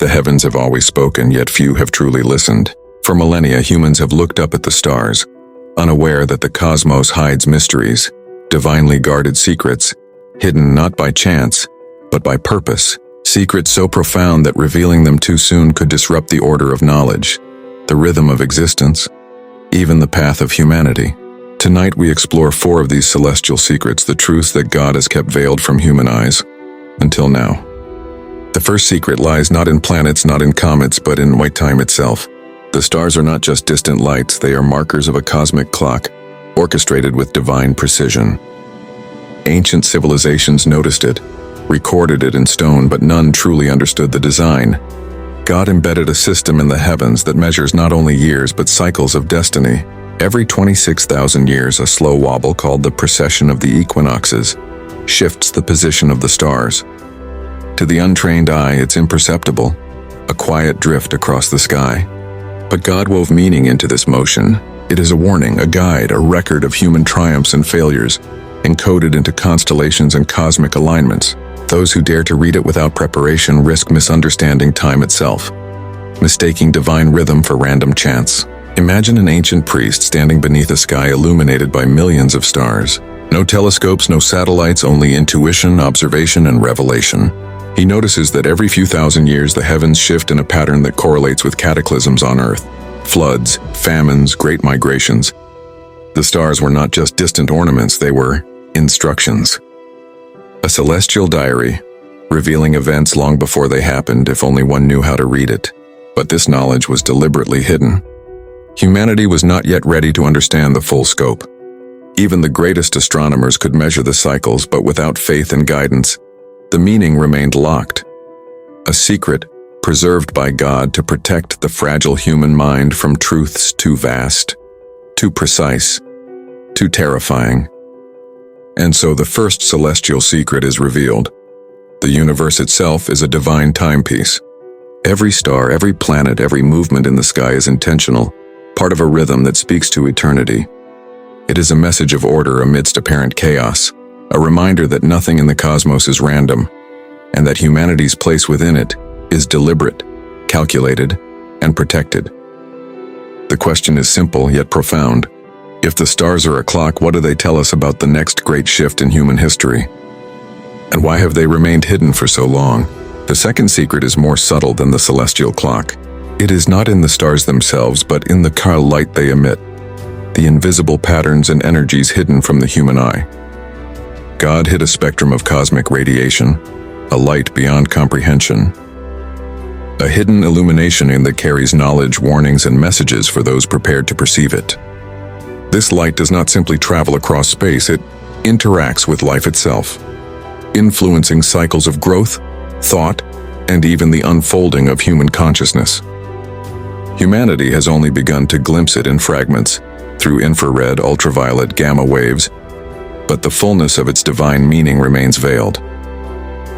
The heavens have always spoken, yet few have truly listened. For millennia, humans have looked up at the stars, unaware that the cosmos hides mysteries, divinely guarded secrets, hidden not by chance, but by purpose. Secrets so profound that revealing them too soon could disrupt the order of knowledge, the rhythm of existence, even the path of humanity. Tonight we explore 4 of these celestial secrets, the truths that God has kept veiled from human eyes, until now. The first secret lies not in planets, not in comets, but in white time itself. The stars are not just distant lights, they are markers of a cosmic clock, orchestrated with divine precision. Ancient civilizations noticed it, recorded it in stone, but none truly understood the design. God embedded a system in the heavens that measures not only years but cycles of destiny. Every 26,000 years, a slow wobble called the precession of the equinoxes shifts the position of the stars. To the untrained eye, it's imperceptible, a quiet drift across the sky. But God wove meaning into this motion. It is a warning, a guide, a record of human triumphs and failures, encoded into constellations and cosmic alignments. Those who dare to read it without preparation risk misunderstanding time itself, mistaking divine rhythm for random chance. Imagine an ancient priest standing beneath a sky illuminated by millions of stars. No telescopes, no satellites, only intuition, observation, and revelation. He notices that every few thousand years the heavens shift in a pattern that correlates with cataclysms on Earth. Floods, famines, great migrations. The stars were not just distant ornaments, they were instructions. A celestial diary, revealing events long before they happened if only one knew how to read it. But this knowledge was deliberately hidden. Humanity was not yet ready to understand the full scope. Even the greatest astronomers could measure the cycles, but without faith and guidance, the meaning remained locked. A secret preserved by God to protect the fragile human mind from truths too vast, too precise, too terrifying. And so the first celestial secret is revealed. The universe itself is a divine timepiece. Every star, every planet, every movement in the sky is intentional, part of a rhythm that speaks to eternity. It is a message of order amidst apparent chaos, a reminder that nothing in the cosmos is random, and that humanity's place within it is deliberate, calculated, and protected. The question is simple yet profound. If the stars are a clock, what do they tell us about the next great shift in human history? And why have they remained hidden for so long? The second secret is more subtle than the celestial clock. It is not in the stars themselves, but in the light they emit, the invisible patterns and energies hidden from the human eye. God hid a spectrum of cosmic radiation, a light beyond comprehension, a hidden illumination that carries knowledge, warnings, and messages for those prepared to perceive it. This light does not simply travel across space, it interacts with life itself, influencing cycles of growth, thought, and even the unfolding of human consciousness. Humanity has only begun to glimpse it in fragments, through infrared, ultraviolet, gamma waves, but the fullness of its divine meaning remains veiled.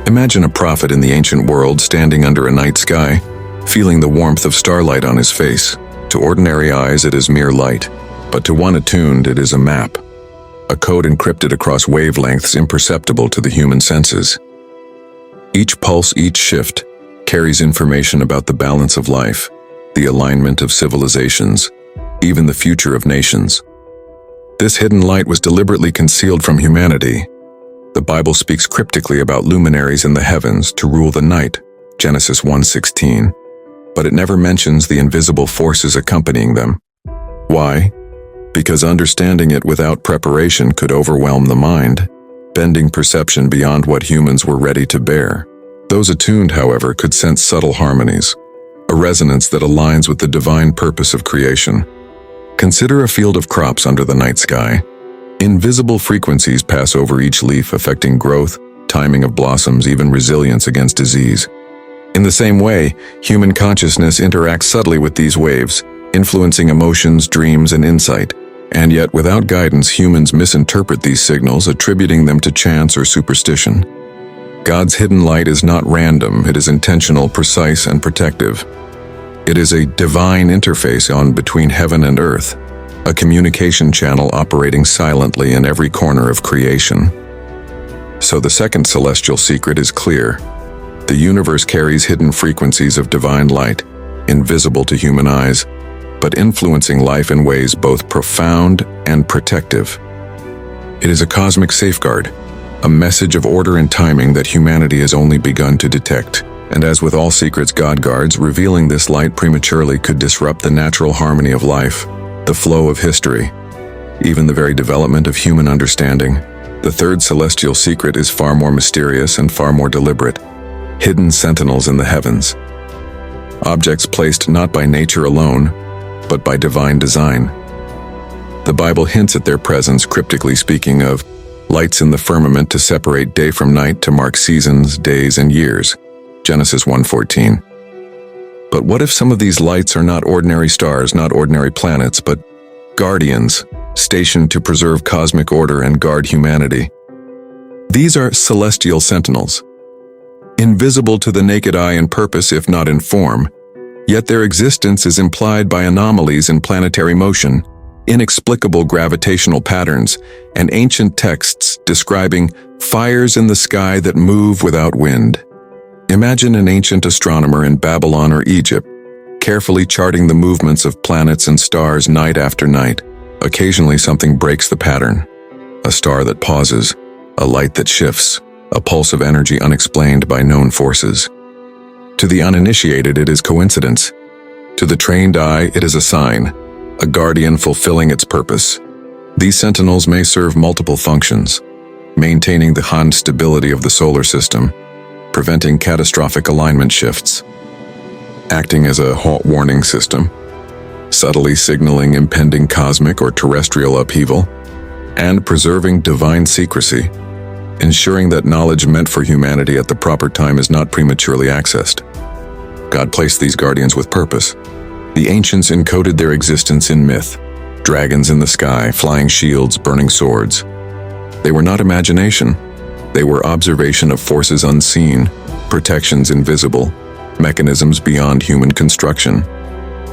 Imagine a prophet in the ancient world standing under a night sky, feeling the warmth of starlight on his face. To ordinary eyes it is mere light, but to one attuned it is a map, a code encrypted across wavelengths imperceptible to the human senses. Each pulse, each shift, carries information about the balance of life, the alignment of civilizations, even the future of nations. This hidden light was deliberately concealed from humanity. The Bible speaks cryptically about luminaries in the heavens to rule the night, Genesis 1:16, but it never mentions the invisible forces accompanying them. Why? Because understanding it without preparation could overwhelm the mind, bending perception beyond what humans were ready to bear. Those attuned, however, could sense subtle harmonies, a resonance that aligns with the divine purpose of creation. Consider a field of crops under the night sky. Invisible frequencies pass over each leaf, affecting growth, timing of blossoms, even resilience against disease. In the same way, human consciousness interacts subtly with these waves, influencing emotions, dreams, and insight. And yet, without guidance, humans misinterpret these signals, attributing them to chance or superstition. God's hidden light is not random, it is intentional, precise, and protective. It is a divine interface between heaven and earth, a communication channel operating silently in every corner of creation. So the second celestial secret is clear. The universe carries hidden frequencies of divine light, invisible to human eyes, but influencing life in ways both profound and protective. It is a cosmic safeguard, a message of order and timing that humanity has only begun to detect. And as with all secrets God guards, revealing this light prematurely could disrupt the natural harmony of life, the flow of history, even the very development of human understanding. The third celestial secret is far more mysterious and far more deliberate. Hidden sentinels in the heavens. Objects placed not by nature alone, but by divine design. The Bible hints at their presence, cryptically speaking of lights in the firmament to separate day from night, to mark seasons, days, and years. Genesis 1:14. But what if some of these lights are not ordinary stars, not ordinary planets, but guardians, stationed to preserve cosmic order and guard humanity? These are celestial sentinels, invisible to the naked eye in purpose if not in form, yet their existence is implied by anomalies in planetary motion, inexplicable gravitational patterns, and ancient texts describing fires in the sky that move without wind. Imagine an ancient astronomer in Babylon or Egypt, carefully charting the movements of planets and stars night after night. Occasionally something breaks the pattern. A star that pauses, a light that shifts, a pulse of energy unexplained by known forces. To the uninitiated, it is coincidence. To the trained eye, it is a sign, a guardian fulfilling its purpose. These sentinels may serve multiple functions, maintaining the stability of the solar system, preventing catastrophic alignment shifts, acting as a halt warning system, subtly signaling impending cosmic or terrestrial upheaval, and preserving divine secrecy, ensuring that knowledge meant for humanity at the proper time is not prematurely accessed. God placed these guardians with purpose. The ancients encoded their existence in myth, dragons in the sky, flying shields, burning swords. They were not imagination. They were observation of forces unseen, protections invisible, mechanisms beyond human construction.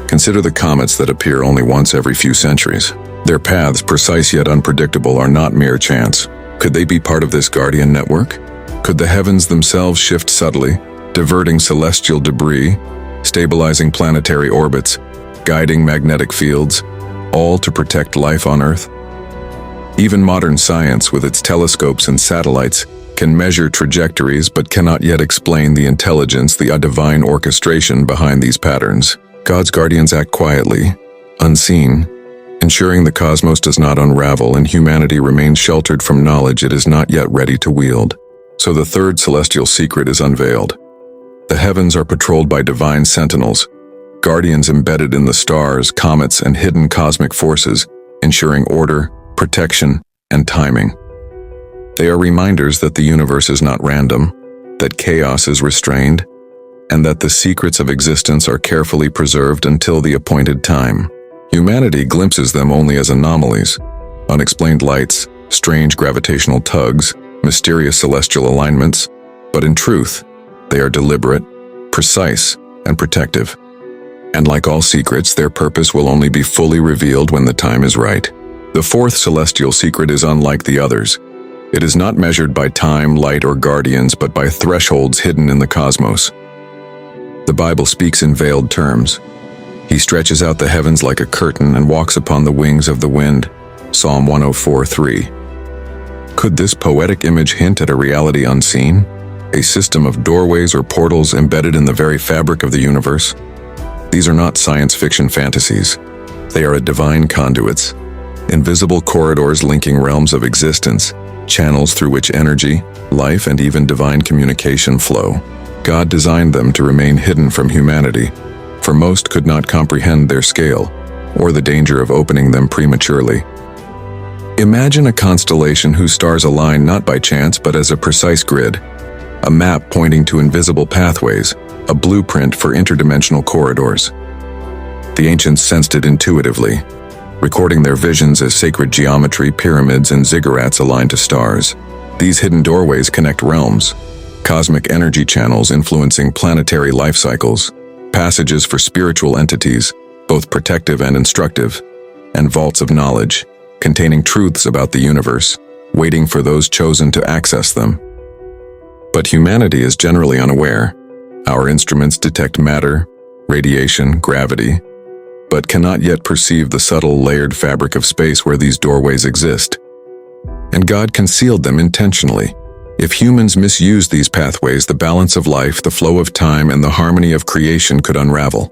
Consider the comets that appear only once every few centuries. Their paths, precise yet unpredictable, are not mere chance. Could they be part of this guardian network? Could the heavens themselves shift subtly, diverting celestial debris, stabilizing planetary orbits, guiding magnetic fields, all to protect life on Earth? Even modern science, with its telescopes and satellites, can measure trajectories but cannot yet explain the intelligence, the divine orchestration behind these patterns. God's guardians act quietly, unseen, ensuring the cosmos does not unravel and humanity remains sheltered from knowledge it is not yet ready to wield. So the third celestial secret is unveiled. The heavens are patrolled by divine sentinels, guardians embedded in the stars, comets, and hidden cosmic forces, ensuring order, protection, and timing. They are reminders that the universe is not random, that chaos is restrained, and that the secrets of existence are carefully preserved until the appointed time. Humanity glimpses them only as anomalies, unexplained lights, strange gravitational tugs, mysterious celestial alignments, but in truth, they are deliberate, precise, and protective. And like all secrets, their purpose will only be fully revealed when the time is right. The fourth celestial secret is unlike the others. It is not measured by time, light, or guardians, but by thresholds hidden in the cosmos. The Bible speaks in veiled terms. He stretches out the heavens like a curtain and walks upon the wings of the wind. Psalm 104:3. Could this poetic image hint at a reality unseen? A system of doorways or portals embedded in the very fabric of the universe? These are not science fiction fantasies. They are divine conduits, invisible corridors linking realms of existence, channels through which energy, life, and even divine communication flow. God designed them to remain hidden from humanity, for most could not comprehend their scale, or the danger of opening them prematurely. Imagine a constellation whose stars align not by chance but as a precise grid, a map pointing to invisible pathways, a blueprint for interdimensional corridors. The ancients sensed it intuitively, recording their visions as sacred geometry, pyramids, and ziggurats aligned to stars. These hidden doorways connect realms, cosmic energy channels influencing planetary life cycles, passages for spiritual entities, both protective and instructive, and vaults of knowledge, containing truths about the universe, waiting for those chosen to access them. But humanity is generally unaware. Our instruments detect matter, radiation, gravity, but cannot yet perceive the subtle layered fabric of space where these doorways exist. And God concealed them intentionally. If humans misused these pathways, the balance of life, the flow of time, and the harmony of creation could unravel.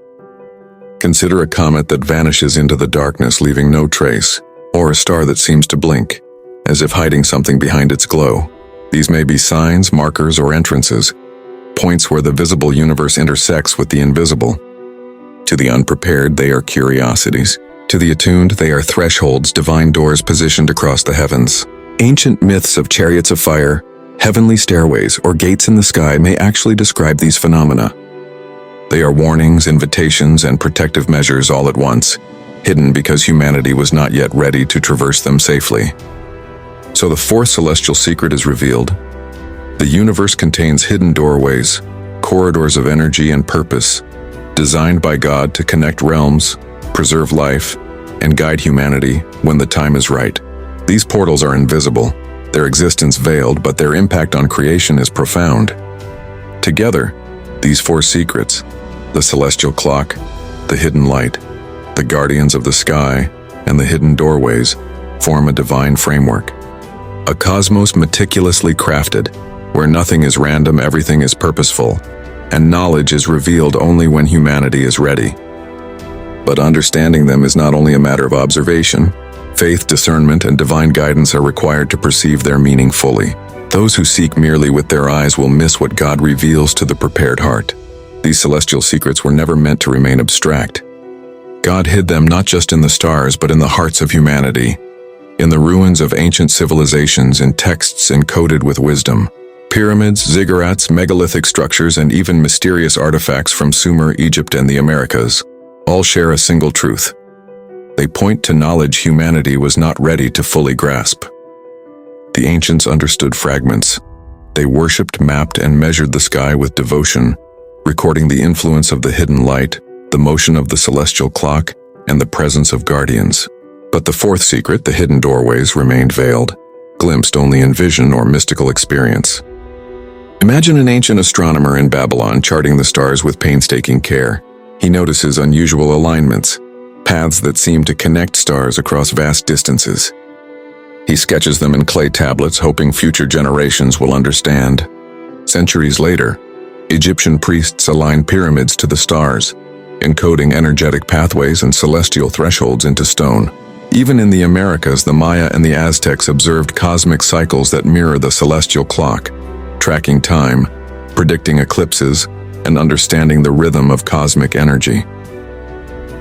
Consider a comet that vanishes into the darkness, leaving no trace, or a star that seems to blink, as if hiding something behind its glow. These may be signs, markers, or entrances, points where the visible universe intersects with the invisible. To the unprepared, they are curiosities. To the attuned, they are thresholds, divine doors positioned across the heavens. Ancient myths of chariots of fire, heavenly stairways, or gates in the sky may actually describe these phenomena. They are warnings, invitations, and protective measures all at once, hidden because humanity was not yet ready to traverse them safely. So the fourth celestial secret is revealed. The universe contains hidden doorways, corridors of energy and purpose, designed by God to connect realms, preserve life, and guide humanity when the time is right. These portals are invisible, their existence veiled, but their impact on creation is profound. Together, these four secrets, the celestial clock, the hidden light, the guardians of the sky, and the hidden doorways, form a divine framework. A cosmos meticulously crafted, where nothing is random, everything is purposeful, and knowledge is revealed only when humanity is ready. But understanding them is not only a matter of observation. Faith, discernment, and divine guidance are required to perceive their meaning fully. Those who seek merely with their eyes will miss what God reveals to the prepared heart. These celestial secrets were never meant to remain abstract. God hid them not just in the stars, but in the hearts of humanity, in the ruins of ancient civilizations, in texts encoded with wisdom. Pyramids, ziggurats, megalithic structures, and even mysterious artifacts from Sumer, Egypt, and the Americas all share a single truth. They point to knowledge humanity was not ready to fully grasp. The ancients understood fragments. They worshipped, mapped, and measured the sky with devotion, recording the influence of the hidden light, the motion of the celestial clock, and the presence of guardians. But the fourth secret, the hidden doorways, remained veiled, glimpsed only in vision or mystical experience. Imagine an ancient astronomer in Babylon charting the stars with painstaking care. He notices unusual alignments, paths that seem to connect stars across vast distances. He sketches them in clay tablets, hoping future generations will understand. Centuries later, Egyptian priests align pyramids to the stars, encoding energetic pathways and celestial thresholds into stone. Even in the Americas, the Maya and the Aztecs observed cosmic cycles that mirror the celestial clock, tracking time, predicting eclipses, and understanding the rhythm of cosmic energy.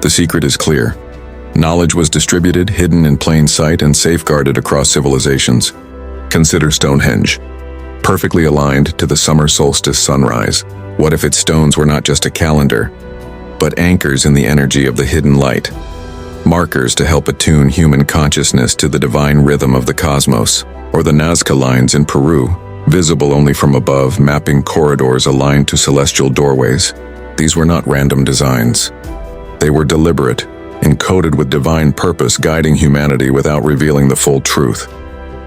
The secret is clear. Knowledge was distributed, hidden in plain sight, and safeguarded across civilizations. Consider Stonehenge, perfectly aligned to the summer solstice sunrise. What if its stones were not just a calendar, but anchors in the energy of the hidden light? Markers to help attune human consciousness to the divine rhythm of the cosmos. Or the Nazca lines in Peru, visible only from above, mapping corridors aligned to celestial doorways. These were not random designs. They were deliberate, encoded with divine purpose, guiding humanity without revealing the full truth.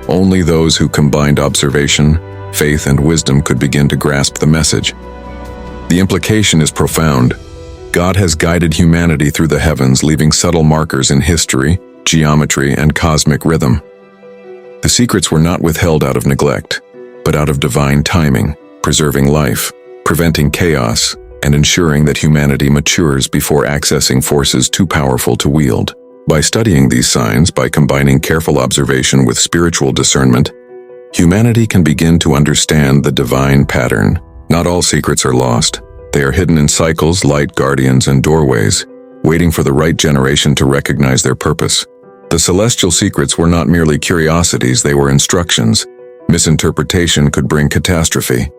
Only those who combined observation, faith, and wisdom could begin to grasp the message. The implication is profound. God has guided humanity through the heavens, leaving subtle markers in history, geometry, and cosmic rhythm. The secrets were not withheld out of neglect, but out of divine timing, preserving life, preventing chaos, and ensuring that humanity matures before accessing forces too powerful to wield. By studying these signs, by combining careful observation with spiritual discernment, humanity can begin to understand the divine pattern. Not all secrets are lost. They are hidden in cycles, light guardians, and doorways, waiting for the right generation to recognize their purpose. The celestial secrets were not merely curiosities, they were instructions. Misinterpretation could bring catastrophe.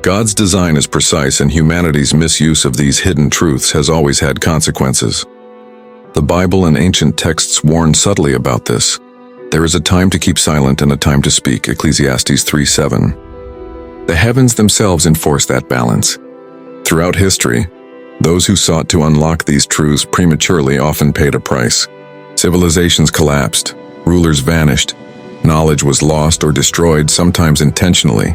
God's design is precise, and humanity's misuse of these hidden truths has always had consequences. The Bible and ancient texts warn subtly about this. There is a time to keep silent and a time to speak, Ecclesiastes 3:7. The heavens themselves enforce that balance. Throughout history, those who sought to unlock these truths prematurely often paid a price. Civilizations collapsed, rulers vanished, knowledge was lost or destroyed, sometimes intentionally.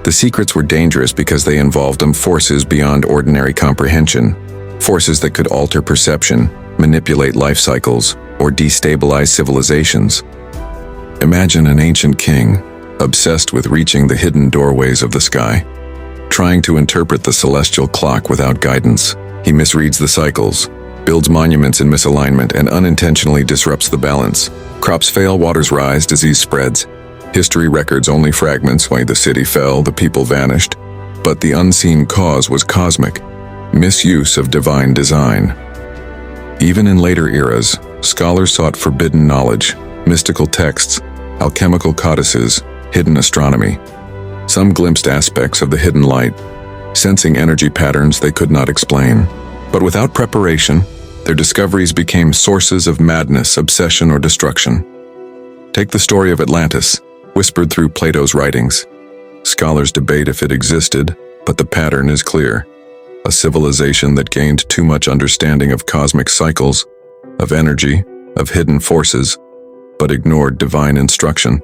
The secrets were dangerous because they involved forces beyond ordinary comprehension, forces that could alter perception, manipulate life cycles, or destabilize civilizations. Imagine an ancient king, obsessed with reaching the hidden doorways of the sky. Trying to interpret the celestial clock without guidance, he misreads the cycles, builds monuments in misalignment, and unintentionally disrupts the balance. Crops fail, waters rise, disease spreads. History records only fragments. Why the city fell, the people vanished. But the unseen cause was cosmic, misuse of divine design. Even in later eras, scholars sought forbidden knowledge, mystical texts, alchemical codices, hidden astronomy. Some glimpsed aspects of the hidden light, sensing energy patterns they could not explain. But without preparation, their discoveries became sources of madness, obsession, or destruction. Take the story of Atlantis, whispered through Plato's writings. Scholars debate if it existed, but the pattern is clear. A civilization that gained too much understanding of cosmic cycles, of energy, of hidden forces, but ignored divine instruction.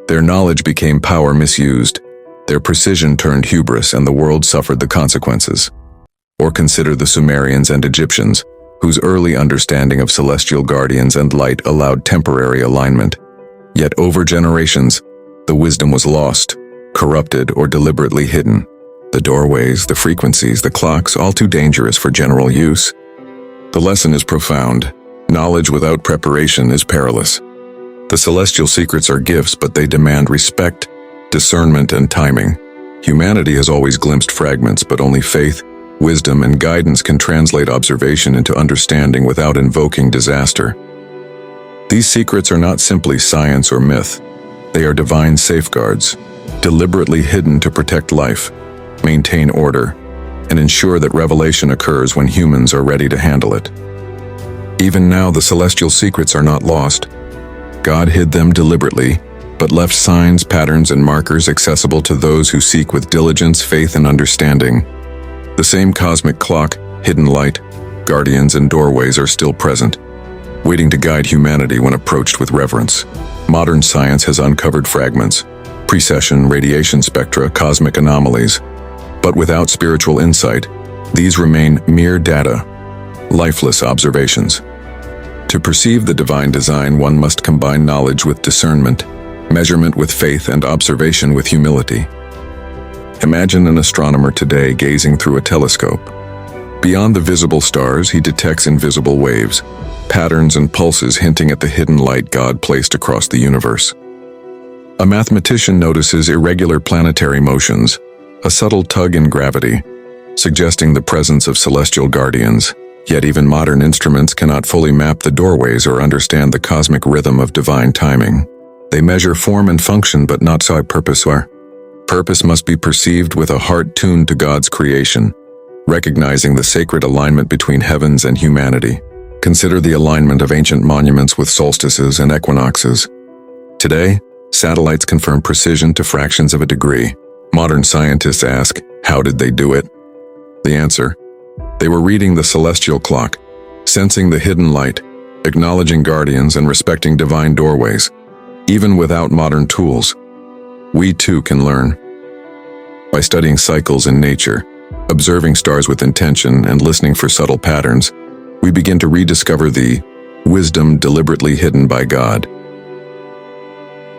Their knowledge became power misused, their precision turned hubris, and the world suffered the consequences. Or consider the Sumerians and Egyptians, whose early understanding of celestial guardians and light allowed temporary alignment. Yet over generations, the wisdom was lost, corrupted, or deliberately hidden. The doorways, the frequencies, the clocks, all too dangerous for general use. The lesson is profound. Knowledge without preparation is perilous. The celestial secrets are gifts, but they demand respect, discernment, and timing. Humanity has always glimpsed fragments, but only faith, wisdom, and guidance can translate observation into understanding without invoking disaster. These secrets are not simply science or myth. They are divine safeguards, deliberately hidden to protect life, maintain order, and ensure that revelation occurs when humans are ready to handle it. Even now, the celestial secrets are not lost. God hid them deliberately, but left signs, patterns, and markers accessible to those who seek with diligence, faith, and understanding. The same cosmic clock, hidden light, guardians, and doorways are still present, waiting to guide humanity when approached with reverence. Modern science has uncovered fragments, precession, radiation spectra, cosmic anomalies. But without spiritual insight, these remain mere data, lifeless observations. To perceive the divine design, one must combine knowledge with discernment, measurement with faith, and observation with humility. Imagine an astronomer today gazing through a telescope. Beyond the visible stars, he detects invisible waves, patterns and pulses hinting at the hidden light God placed across the universe. A mathematician notices irregular planetary motions, a subtle tug in gravity, suggesting the presence of celestial guardians. Yet even modern instruments cannot fully map the doorways or understand the cosmic rhythm of divine timing. They measure form and function, but not so purpose. Purpose must be perceived with a heart tuned to God's creation, recognizing the sacred alignment between heavens and humanity. Consider the alignment of ancient monuments with solstices and equinoxes. Today, satellites confirm precision to fractions of a degree. Modern scientists ask, how did they do it? The answer: they were reading the celestial clock, sensing the hidden light, acknowledging guardians, and respecting divine doorways. Even without modern tools, we too can learn. By studying cycles in nature, observing stars with intention, and listening for subtle patterns, we begin to rediscover the wisdom deliberately hidden by God.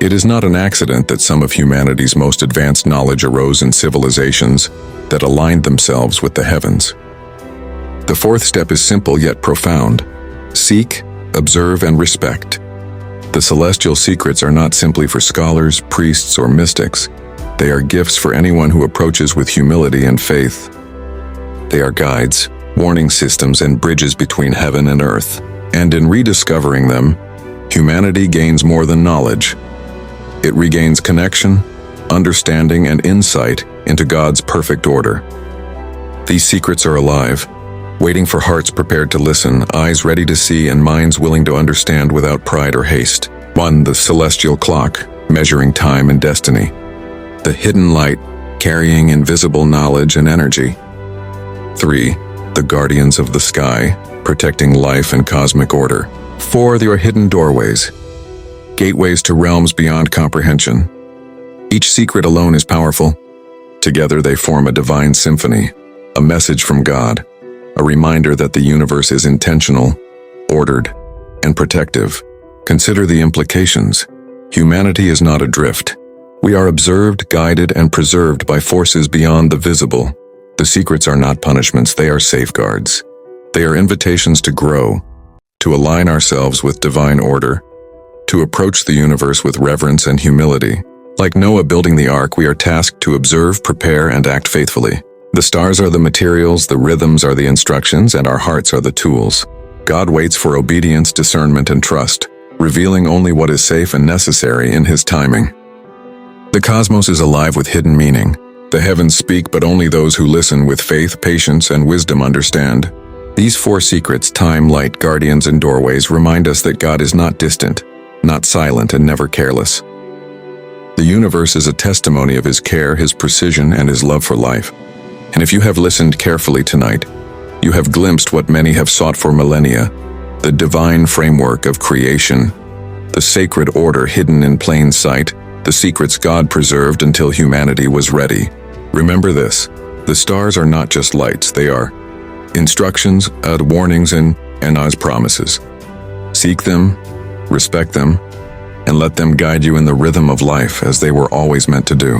It is not an accident that some of humanity's most advanced knowledge arose in civilizations that aligned themselves with the heavens. The fourth step is simple yet profound. Seek, observe, and respect. The celestial secrets are not simply for scholars, priests, or mystics. They are gifts for anyone who approaches with humility and faith. They are guides, warning systems, and bridges between heaven and earth. And in rediscovering them, humanity gains more than knowledge. It regains connection, understanding, and insight into God's perfect order. These secrets are alive, waiting for hearts prepared to listen, eyes ready to see, and minds willing to understand without pride or haste. 1. The celestial clock, measuring time and destiny. The hidden light, carrying invisible knowledge and energy. 3. The guardians of the sky, protecting life and cosmic order. 4. Your hidden doorways, gateways to realms beyond comprehension. Each secret alone is powerful, Together they form a divine symphony, a message from God, a reminder that the universe is intentional, ordered, and protective. Consider the implications. Humanity is not adrift. We are observed, guided, and preserved by forces beyond the visible. The secrets are not punishments, they are safeguards. They are invitations to grow, to align ourselves with divine order, to approach the universe with reverence and humility. Like Noah building the ark, we are tasked to observe, prepare, and act faithfully. The stars are the materials, the rhythms are the instructions, and our hearts are the tools. God waits for obedience, discernment, and trust, revealing only what is safe and necessary in His timing. The cosmos is alive with hidden meaning. The heavens speak, but only those who listen with faith, patience, and wisdom understand. These four secrets, time, light, guardians, and doorways, remind us that God is not distant, not silent, and never careless. The universe is a testimony of His care, His precision, and His love for life. And if you have listened carefully tonight, you have glimpsed what many have sought for millennia, the divine framework of creation, the sacred order hidden in plain sight, the secrets God preserved until humanity was ready. Remember this: the stars are not just lights, they are instructions, warnings, and God's promises. Seek them, respect them, and let them guide you in the rhythm of life as they were always meant to do.